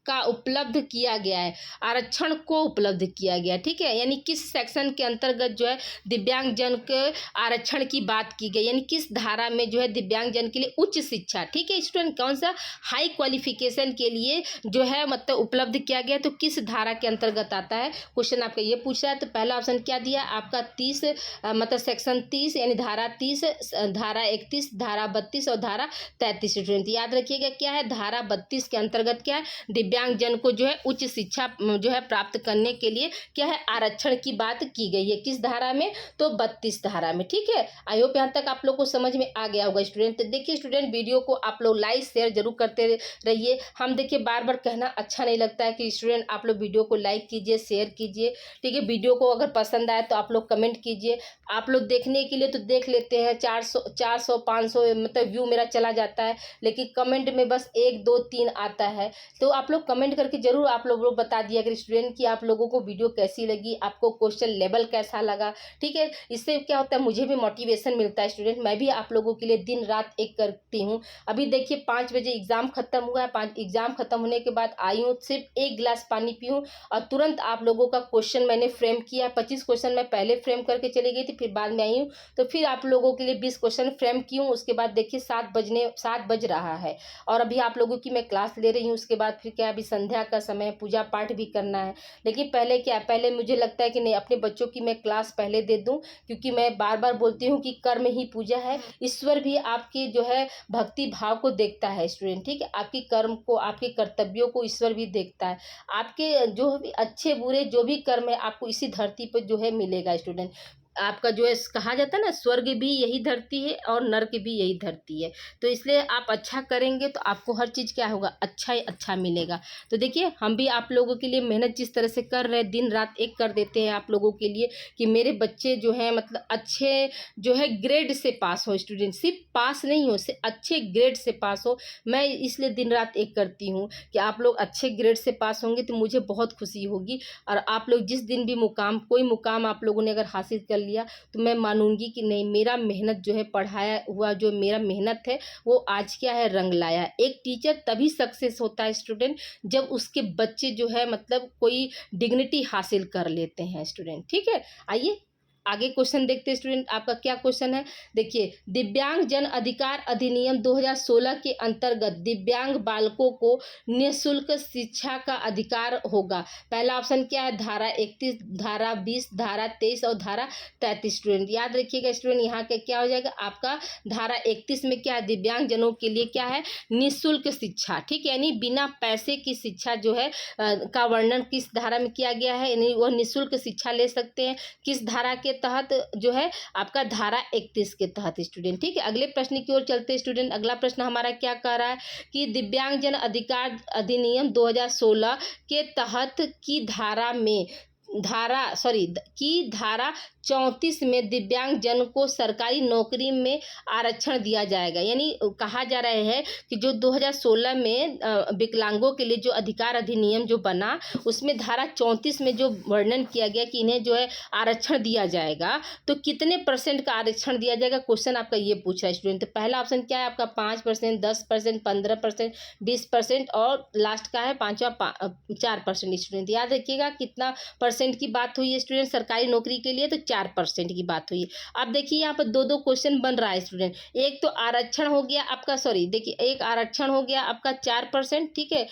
का उपलब्ध किया गया है, आरक्षण को उपलब्ध किया गया। ठीक है, यानी किस सेक्शन के अंतर्गत जो है दिव्यांगजन के आरक्षण की बात की गई, यानी किस धारा में जो है दिव्यांगजन के लिए उच्च शिक्षा, ठीक है स्टूडेंट, कौन सा हाई क्वालिफिकेशन के लिए जो है मतलब उपलब्ध किया गया, तो किस धारा के अंतर्गत आता है, क्वेश्चन आपका ये पूछ रहा है। तो पहला ऑप्शन क्या दिया आपका 30 मतलब सेक्शन 30 यानी धारा 30, धारा 31, धारा 32 और धारा 33। स्टूडेंट याद रखिएगा क्या है धारा 32 के अंतर्गत क्या है दिव्यांगजन को जो है उच्च शिक्षा जो है प्राप्त करने के लिए क्या है आरक्षण की बात की गई है, किस धारा में, तो 32 धारा में। ठीक है, आई होप यहाँ तक आप लोग को समझ में आ गया होगा स्टूडेंट। तो देखिए स्टूडेंट वीडियो को आप लोग लाइक शेयर जरूर करते रहिए। हम देखिए बार बार कहना अच्छा नहीं लगता है कि स्टूडेंट आप लोग वीडियो को लाइक कीजिए, शेयर कीजिए। ठीक है, वीडियो को अगर पसंद आए तो आप लोग कमेंट कीजिए। आप लोग देखने के लिए तो देख लेते हैं 400 500 मतलब व्यू मेरा चला जाता है, लेकिन कमेंट में बस 1 2 3 आता है। तो आप लोग कमेंट करके जरूर आप लोग बता दिया अगर स्टूडेंट कि आप लोगों को वीडियो कैसी लगी, आपको क्वेश्चन लेवल कैसा लगा। ठीक है, इससे क्या होता है मुझे भी मोटिवेशन मिलता है स्टूडेंट, मैं भी आप लोगों के लिए दिन रात एक करती हूँ। अभी देखिए 5 बजे एग्जाम खत्म हुआ है, एग्जाम खत्म होने के बाद आई हूँ, सिर्फ 1 गिलास पानी पी हूँ और तुरंत आप लोगों का क्वेश्चन मैंने फ्रेम किया। 25 क्वेश्चन मैं पहले फ्रेम करके चली गई थी, फिर बाद में आई हूँ तो फिर आप लोगों के लिए 20 क्वेश्चन फ्रेम की हूँ। उसके बाद देखिए 7 बज रहा है और अभी आप लोगों की मैं क्लास ले रही हूँ। उसके बाद फिर क्या अभी संध्या का समय है, पूजा पाठ भी करना है। लेकिन पहले क्या है, पहले मुझे लगता है कि नहीं, अपने बच्चों की मैं क्लास पहले दे दूं, क्योंकि मैं बार बार बोलती हूँ कि कर्म ही पूजा है। ईश्वर भी आपकी जो है भक्ति भाव को देखता है स्टूडेंट, ठीक है, आपकी कर्म को, आपके कर्तव्यों को ईश्वर भी देखता है। आपके जो भी अच्छे बुरे जो भी कर्म है, आपको इसी धरती पर जो है मिलेगा स्टूडेंट। आपका जो है कहा जाता है ना, स्वर्ग भी यही धरती है और नर्क भी यही धरती है। तो इसलिए आप अच्छा करेंगे तो आपको हर चीज़ क्या होगा, अच्छा ही अच्छा मिलेगा। तो देखिए, हम भी आप लोगों के लिए मेहनत जिस तरह से कर रहे हैं, दिन रात एक कर देते हैं आप लोगों के लिए, कि मेरे बच्चे जो हैं मतलब अच्छे जो है ग्रेड से पास हो स्टूडेंट, सिर्फ पास नहीं हो, से अच्छे ग्रेड से पास हो। मैं इसलिए दिन रात एक करती हूँ कि आप लोग अच्छे ग्रेड से पास होंगे तो मुझे बहुत खुशी होगी। और आप लोग जिस दिन भी मुकाम, कोई मुकाम आप लोगों ने अगर हासिल कर लिया, तो मैं मानूंगी कि नहीं, मेरा मेहनत जो है, पढ़ाया हुआ जो मेरा मेहनत है, वो आज क्या है, रंग लाया। एक टीचर तभी सक्सेस होता है स्टूडेंट, जब उसके बच्चे जो है मतलब कोई डिग्निटी हासिल कर लेते हैं स्टूडेंट, ठीक है। आइए आगे क्वेश्चन देखते हैं स्टूडेंट, आपका क्या क्वेश्चन है। देखिए, दिव्यांग जन अधिकार अधिनियम 2016 के अंतर्गत दिव्यांग बालकों को निःशुल्क शिक्षा का अधिकार होगा। पहला ऑप्शन क्या है, धारा 31, धारा 20, धारा 23 और धारा 33 स्टूडेंट। याद रखिएगा स्टूडेंट, यहाँ के क्या हो जाएगा आपका, धारा 31 में क्या है, दिव्यांग जनों के लिए क्या है, निःशुल्क शिक्षा, ठीक है, यानी बिना पैसे की शिक्षा जो है का वर्णन किस धारा में किया गया है, यानी वह निःशुल्क शिक्षा ले सकते हैं। किस धारा के तहत, जो है आपका धारा 31 के तहत स्टूडेंट, ठीक है। अगले प्रश्न की ओर चलते स्टूडेंट। अगला प्रश्न हमारा क्या कह रहा है कि दिव्यांगजन अधिकार अधिनियम 2016 के तहत की धारा में धारा 34 में दिव्यांग जन को सरकारी नौकरी में आरक्षण दिया जाएगा। यानी कहा जा रहा है कि जो 2016 में विकलांगों के लिए जो अधिकार अधिनियम जो बना, उसमें धारा 34 में जो वर्णन किया गया कि इन्हें जो है आरक्षण दिया जाएगा, तो कितने % का आरक्षण दिया जाएगा, क्वेश्चन आपका ये पूछा है स्टूडेंट। तो पहला ऑप्शन क्या है आपका, 5%, 10%, 15%, 20% और लास्ट का है पांचवा 4% स्टूडेंट। याद रखिएगा कितना % की बात हुई है स्टूडेंट सरकारी नौकरी के लिए, तो 4% की बात हुई है। अब देखिए यहाँ पर दो क्वेश्चन बन रहा है स्टूडेंट। एक तो आरक्षण हो गया आपका, देखिए एक आरक्षण हो गया आपका 4%, ठीक है।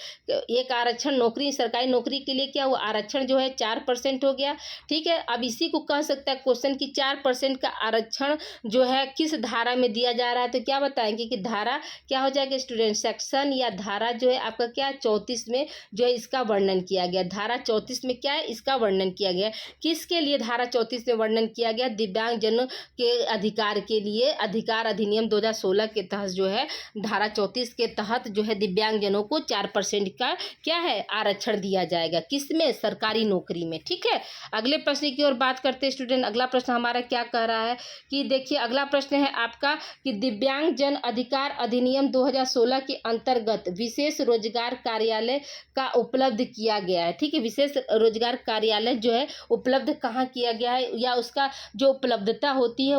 एक आरक्षण नौकरी, सरकारी नौकरी के लिए क्या हुआ, आरक्षण जो है 4% हो गया, ठीक है। अब इसी को कह सकता है क्वेश्चन की 4% का आरक्षण जो है किस धारा में दिया जा रहा है, तो क्या बताएंगे कि धारा क्या हो जाएगा स्टूडेंट, सेक्शन या धारा जो है आपका क्या 34 में जो है इसका वर्णन किया गया। धारा 34 में क्या है, इसका वर्णन किया गया। किसके लिए धारा 34 में वर्णन किया गया, दिव्यांग जनों के अधिकार के लिए। अधिकार अधिनियम 2016 के तहत जो है धारा 34 के तहत जो है दिव्यांग जनों को 4% का क्या है आरक्षण दिया जाएगा, किसमें, सरकारी नौकरी में, ठीक है। अगले प्रश्न की ओर बात करते हैं स्टूडेंट। अगला प्रश्न हमारा क्या कह रहा है कि देखिए अगला प्रश्न है आपका कि दिव्यांग जन अधिकार अधिनियम 2016 के अंतर्गत विशेष रोजगार कार्यालय का उपलब्ध किया गया है, ठीक है। विशेष रोजगार कार्यालय जो है उपलब्ध कहाँ किया गया है, या उसका जो उपलब्धता होती है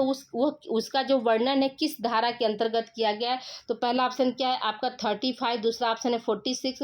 उसका जो वर्णन है किस धारा के अंतर्गत किया गया है। तो पहला ऑप्शन क्या है आपका 35, दूसरा ऑप्शन है 46,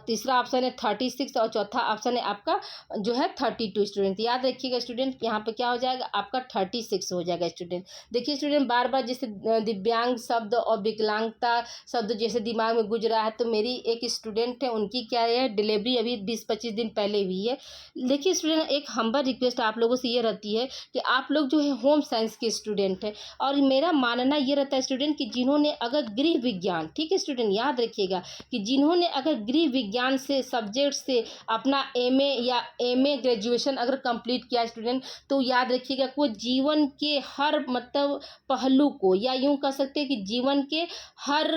तीसरा ऑप्शन है 36 और चौथा ऑप्शन है आपका जो है 32 स्टूडेंट। याद रखिएगा स्टूडेंट, यहाँ पे क्या हो जाएगा आपका 36 हो जाएगा स्टूडेंट। देखिए स्टूडेंट, बार बार जैसे दिव्यांग शब्द और विकलांगता शब्द जैसे दिमाग में गुजरा है, तो मेरी एक स्टूडेंट है, उनकी क्या है डिलीवरी अभी 20-25 दिन पहले हुई है। देखिए स्टूडेंट, एक हम्बल रिक्वेस्ट आप लोगों से ये रहती है कि आप लोग जो है होम साइंस के स्टूडेंट हैं, और मेरा मानना ये रहता है स्टूडेंट कि जिन्होंने अगर गृह विज्ञान, ठीक है स्टूडेंट, याद रखिएगा कि जिन्होंने अगर गृह विज्ञान से सब्जेक्ट से अपना एमए या एमए ग्रेजुएशन अगर कंप्लीट किया स्टूडेंट, तो याद रखिएगा वो जीवन के हर मतलब पहलू को, या यूँ कह सकते हैं कि जीवन के हर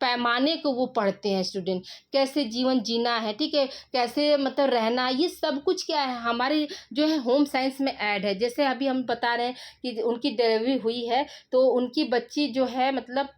पैमाने को वो पढ़ते हैं स्टूडेंट। कैसे जीवन जीना है, ठीक है, कैसे मतलब रहना, ये सब कुछ क्या है हमारी जो है होम साइंस में ऐड है। जैसे अभी हम बता रहे हैं कि उनकी डिलीवरी हुई है, तो उनकी बच्ची जो है मतलब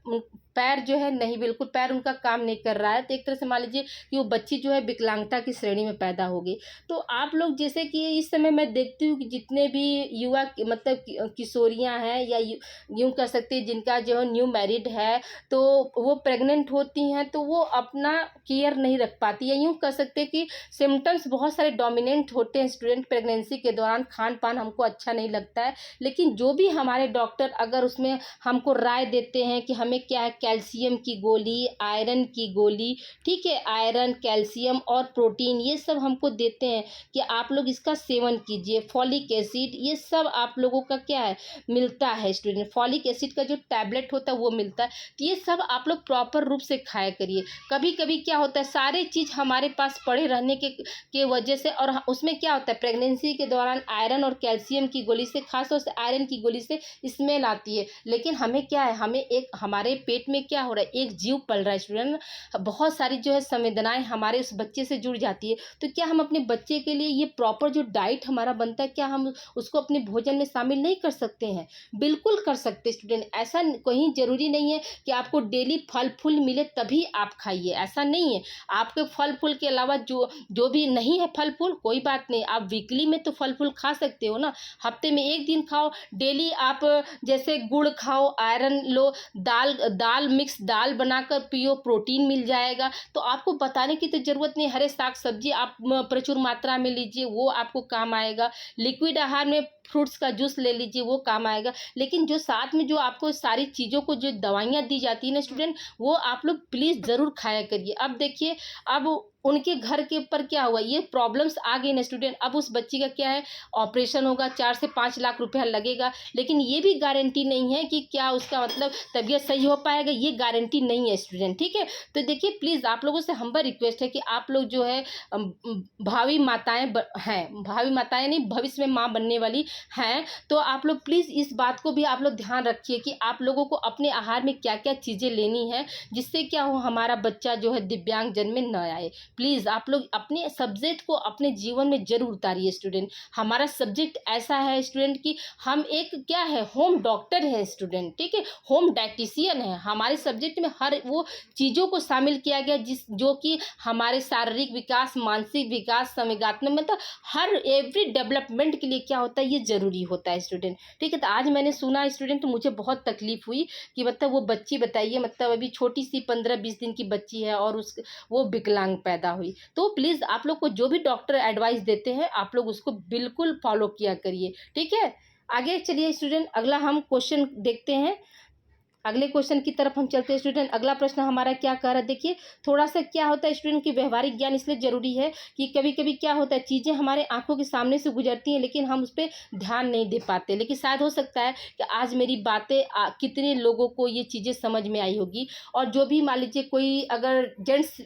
पैर जो है नहीं, बिल्कुल पैर उनका काम नहीं कर रहा है, तो एक तरह से मान लीजिए कि वो बच्ची जो है विकलांगता की श्रेणी में पैदा होगी। तो आप लोग जैसे कि इस समय मैं देखती हूँ कि जितने भी युवा मतलब किशोरियाँ हैं, या यूँ कह सकते हैं जिनका जो है न्यू मैरिड है, तो वो प्रेग्नेंट होती हैं, तो वो अपना केयर नहीं रख पाती है। यूँ कह सकते हैं कि सिम्टम्स बहुत सारे डोमिनेंट होते हैं स्टूडेंट प्रेगनेंसी के दौरान। खान पान हमको अच्छा नहीं लगता है, लेकिन जो भी हमारे डॉक्टर अगर उसमें हमको राय देते हैं कि हमें क्या कैल्शियम की गोली, आयरन की गोली, ठीक है, आयरन, कैल्शियम और प्रोटीन, ये सब हमको देते हैं कि आप लोग इसका सेवन कीजिए। फॉलिक एसिड, ये सब आप लोगों का क्या है, मिलता है स्टूडेंट। फॉलिक एसिड का जो टैबलेट होता है वो मिलता है, तो ये सब आप लोग प्रॉपर रूप से खाया करिए। कभी कभी क्या होता है, सारे चीज़ हमारे पास पड़े रहने के वजह से, और उसमें क्या होता है, प्रेगनेंसी के दौरान आयरन और कैल्शियम की गोली से, खासतौर से आयरन की गोली से स्मेल आती है। लेकिन हमें क्या है, हमें एक, हमारे पेट में क्या हो रहा है, एक जीव पल रहा है स्टूडेंट, बहुत सारी जो है संवेदनाएं हमारे उस बच्चे से जुड़ जाती है। तो क्या हम अपने बच्चे के लिए ये प्रॉपर जो डाइट हमारा बनता है, क्या हम उसको अपने भोजन में शामिल नहीं कर सकते हैं? बिल्कुल कर सकते स्टूडेंट। ऐसा कहीं जरूरी नहीं है कि आपको डेली फल फूल मिले तभी आप खाइए, ऐसा नहीं है। आपके फल फूल के अलावा जो जो भी नहीं है फल फूल, कोई बात नहीं, आप वीकली में तो फल फूल खा सकते हो ना, हफ्ते में एक दिन खाओ। डेली आप जैसे गुड़ खाओ, आयरन लो, दाल दाल मिक्स दाल बनाकर पियो, प्रोटीन मिल जाएगा। तो आपको बताने की तो ज़रूरत नहीं, हरे साग सब्जी आप प्रचुर मात्रा में लीजिए, वो आपको काम आएगा। लिक्विड आहार में फ्रूट्स का जूस ले लीजिए, वो काम आएगा। लेकिन जो साथ में जो आपको सारी चीज़ों को जो दवाइयाँ दी जाती है ना स्टूडेंट, वो आप लोग प्लीज़ ज़रूर खाया करिए। अब देखिए, अब उनके घर के ऊपर क्या हुआ, ये प्रॉब्लम्स आ गई ना स्टूडेंट। अब उस बच्ची का क्या है, ऑपरेशन होगा, 4 से 5 लाख रुपया लगेगा। लेकिन ये भी गारंटी नहीं है कि क्या उसका मतलब तबीयत सही हो पाएगा, ये गारंटी नहीं है स्टूडेंट, ठीक है। तो देखिए, प्लीज़ आप लोगों से हम्बल रिक्वेस्ट है कि आप लोग जो है भावी माताएं हैं, भावी माताएं नहीं, भविष्य में माँ बनने वाली हैं, तो आप लोग प्लीज़ इस बात को भी आप लोग ध्यान रखिए कि आप लोगों को अपने आहार में क्या क्या चीज़ें लेनी है, जिससे क्या हो, हमारा बच्चा जो है दिव्यांग जन्म में न आए। प्लीज़ आप लोग अपने सब्जेक्ट को अपने जीवन में जरूर उतारिए स्टूडेंट। हमारा सब्जेक्ट ऐसा है स्टूडेंट कि हम एक क्या है, होम डॉक्टर है स्टूडेंट, ठीक है, होम डाइटिशियन है। हमारे सब्जेक्ट में हर वो चीज़ों को शामिल किया गया जो कि हमारे शारीरिक विकास, मानसिक विकास, संवेगात्मक, मतलब हर एवरी डेवलपमेंट के लिए क्या होता है, ये ज़रूरी होता है स्टूडेंट, ठीक है। तो आज मैंने सुना स्टूडेंट, तो मुझे बहुत तकलीफ हुई कि मतलब वो बच्ची, बताइए, मतलब अभी छोटी सी 15-20 दिन की बच्ची है और वो विकलांग पैदा हुई। तो प्लीज़ आप लोग को जो भी डॉक्टर एडवाइस देते हैं, आप लोग उसको बिल्कुल फॉलो किया करिए, ठीक है। आगे चलिए स्टूडेंट, अगला हम क्वेश्चन देखते हैं। अगले क्वेश्चन की तरफ हम चलते हैं स्टूडेंट। अगला प्रश्न हमारा क्या कह रहा है, देखिए, थोड़ा सा क्या होता है स्टूडेंट की व्यवहारिक ज्ञान इसलिए जरूरी है कि कभी कभी क्या होता है, चीज़ें हमारे आंखों के सामने से गुजरती हैं, लेकिन हम उस पर ध्यान नहीं दे पाते। लेकिन शायद हो सकता है कि आज मेरी बातें कितने लोगों को ये चीज़ें समझ में आई होगी। और जो भी मान लीजिए कोई अगर जेंट्स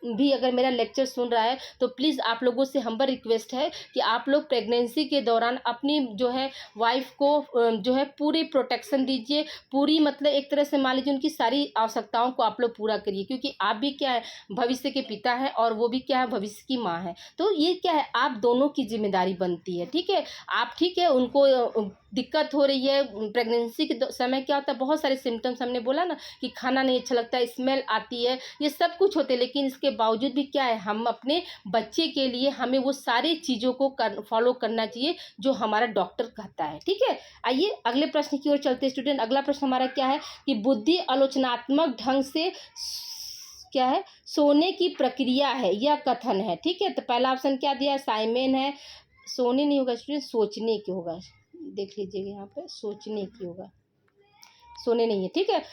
भी अगर मेरा लेक्चर सुन रहा है, तो प्लीज़ आप लोगों से हम्बल रिक्वेस्ट है कि आप लोग प्रेगनेंसी के दौरान अपनी जो है वाइफ को जो है पूरी प्रोटेक्शन दीजिए, पूरी मतलब एक तरह से मान लीजिए उनकी सारी आवश्यकताओं को आप लोग पूरा करिए, क्योंकि आप भी क्या है, भविष्य के पिता है, और वो भी क्या है, भविष्य की माँ है। तो ये क्या है, आप दोनों की जिम्मेदारी बनती है, ठीक है। आप ठीक है, उनको दिक्कत हो रही है प्रेगनेंसी के समय, क्या होता है, बहुत सारे सिम्टम्स हमने बोला ना कि खाना नहीं अच्छा लगता है, स्मेल आती है, ये सब कुछ होते हैं। लेकिन इसके बावजूद भी क्या है, हम अपने बच्चे के लिए हमें वो सारी चीज़ों को फॉलो करना चाहिए जो हमारा डॉक्टर कहता है, ठीक है। आइए अगले प्रश्न की ओर चलते हैं स्टूडेंट। अगला प्रश्न हमारा क्या है कि बुद्धि आलोचनात्मक ढंग से क्या है, सोने की प्रक्रिया है, यह कथन है, ठीक है। तो पहला ऑप्शन क्या दिया है, साइमन है, सोने नहीं होगा स्टूडेंट, सोचने की होगा, देख लीजिएगा यहाँ पे, सोचने की होगा, सोने नहीं है, ठीक है।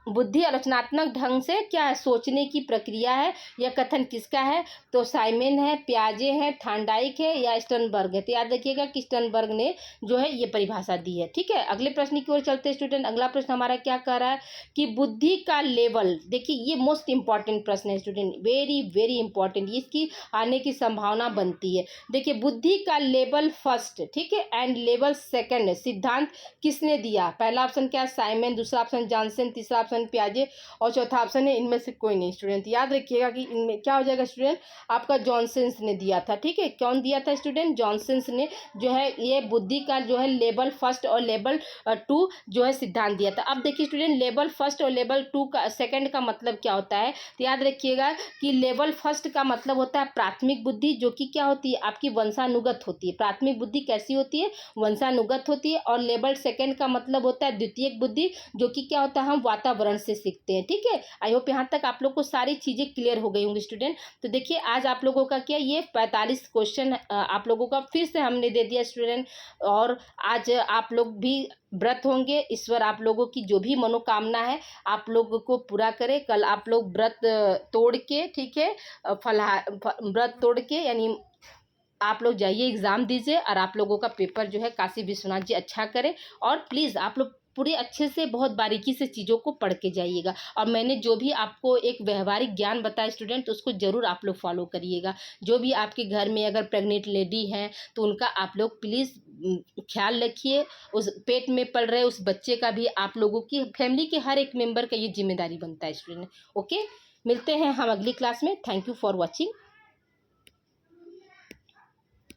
बुद्धि आलोचनात्मक ढंग से क्या है, सोचने की प्रक्रिया है, यह कथन किसका है, तो साइमन है, पियाजे है, थांडाइक है, या स्टर्नबर्ग है। तो याद रखिएगा कि स्टर्नबर्ग ने जो है ये परिभाषा दी है, ठीक है। अगले प्रश्न की ओर चलते हैं स्टूडेंट। अगला प्रश्न हमारा क्या कह रहा है कि बुद्धि का लेवल, देखिए ये मोस्ट इंपॉर्टेंट प्रश्न है स्टूडेंट, वेरी वेरी इंपॉर्टेंट, इसकी आने की संभावना बनती है। देखिए, बुद्धि का लेवल फर्स्ट, ठीक है, एंड लेवल सेकंड सिद्धांत किसने दिया? पहला ऑप्शन क्या है, साइमन, दूसरा ऑप्शन जॉनसन, तीसरा ऑप्शन पियाजे, और चौथा ऑप्शन है इनमें से कोई नहीं स्टूडेंट। याद रखिएगा कि इनमें क्या हो जाएगा स्टूडेंट, आपका जॉनसन ने दिया था, ठीक है। कौन दिया था स्टूडेंट? जॉनसन ने जो है ये बुद्धि का जो है लेवल फर्स्ट और लेवल 2 जो है सिद्धांत दिया था। अब देखिए स्टूडेंट, लेवल फर्स्ट और लेवल 2 का सेकंड का मतलब क्या होता है, तो याद रखिएगा कि लेवल फर्स्ट का मतलब होता है प्राथमिक बुद्धि, जो कि क्या होती है, आपकी वंशानुगत होती है। प्राथमिक बुद्धि कैसी होती है, वंशानुगत होती है। और लेवल सेकंड का मतलब होता है द्वितीयक बुद्धि, जो कि क्या होता है, हम वातावरण से सीखते हैं। ठीक है, आई होप यहाँ तक आप लोग को सारी चीज़ें क्लियर हो गई होंगी स्टूडेंट। तो देखिए आज आप लोगों का क्या ये 45 क्वेश्चन आप लोगों का फिर से हमने दे दिया स्टूडेंट। और आज आप लोग भी व्रत होंगे, ईश्वर आप लोगों की जो भी मनोकामना है आप लोगों को पूरा करे। कल आप लोग व्रत तोड़ के, ठीक है, व्रत तोड़ के यानी आप लोग जाइए एग्ज़ाम दीजिए और आप लोगों का पेपर जो है काशी विश्वनाथ जी अच्छा करें। और प्लीज़ आप लोग पूरे अच्छे से बहुत बारीकी से चीज़ों को पढ़ के जाइएगा। और मैंने जो भी आपको एक व्यवहारिक ज्ञान बताया स्टूडेंट, उसको ज़रूर आप लोग फॉलो करिएगा। जो भी आपके घर में अगर प्रेग्नेंट लेडी हैं तो उनका आप लोग प्लीज़ ख्याल रखिए। उस पेट में पल रहे उस बच्चे का भी आप लोगों की फैमिली के हर एक मेंबर का ये जिम्मेदारी बनता है स्टूडेंट। ओके, मिलते हैं हम अगली क्लास में। Thank you for watching.